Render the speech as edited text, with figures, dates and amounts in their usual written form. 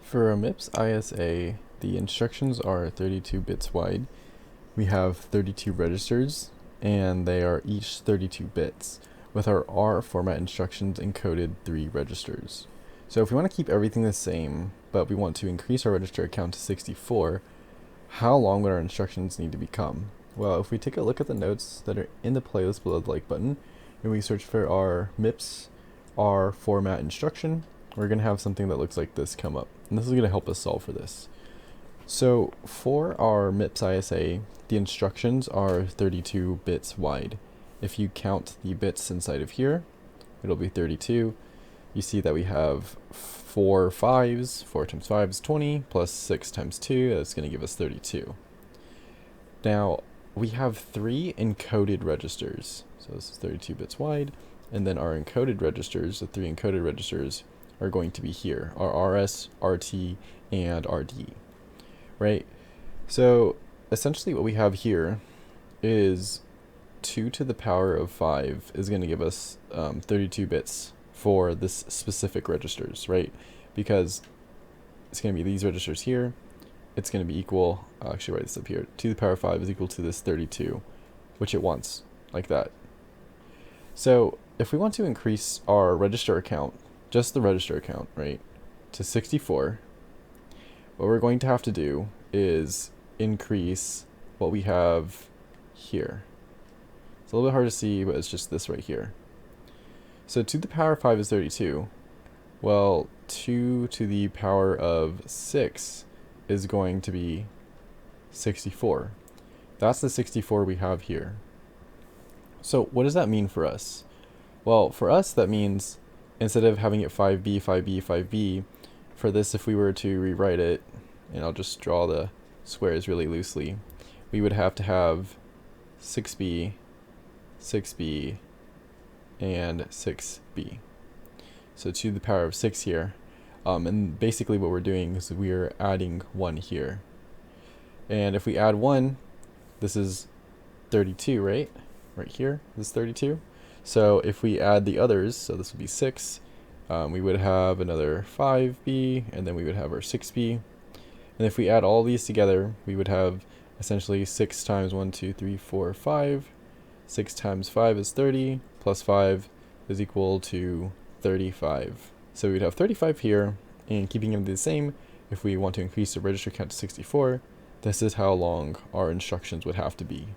For a MIPS ISA, the instructions are 32 bits wide. We have 32 registers, and they are each 32 bits, with our R format instructions encoded 3 registers. So if we want to keep everything the same, but we want to increase our register count to 64, how long would our instructions need to become? Well, if we take a look at the notes that are in the playlist below the like button, and we search for our MIPS R format instruction, we're going to have something that looks like this come up. And this is going to help us solve for this. So for our MIPS ISA, the instructions are 32 bits wide. If you count the bits inside of here, it'll be 32. You see that we have 4 5s, 4 times 5 is 20, plus 6 times 2, that's going to give us 32. Now, we have 3 encoded registers. So this is 32 bits wide, and then our encoded registers, the 3 encoded registers, are going to be here, our RS, RT, and RD, right? So essentially what we have here is 2 to the power of 5 is going to give us 32 bits for this specific registers, right? Because it's going to be these registers here. It's going to be equal, I'll actually write this up here, 2 to the power of 5 is equal to this 32, which it wants, like that. So if we want to increase our register account, just the register account, right, to 64, what we're going to have to do is increase what we have here. It's a little bit hard to see, but it's just this right here. So 2 to the power of 5 is 32. Well, 2 to the power of 6 is going to be 64. That's the 64 we have here. So what does that mean for us? Well, for us, that means instead of having it 5b, 5b, 5b, for this, if we were to rewrite it, and I'll just draw the squares really loosely, we would have to have 6b, 6b, and 6b. So 2 to the power of 6 here. And basically what we're doing is we're adding 1 here. And if we add 1, this is 32, right? Right here, this is 32. So if we add the others, so this would be 6, we would have another 5b, and then we would have our 6b. And if we add all these together, we would have essentially 6 times 1, 2, 3, 4, 5. 6 times 5 is 30, plus 5 is equal to 35. So we'd have 35 here, and keeping them the same, if we want to increase the register count to 64, this is how long our instructions would have to be.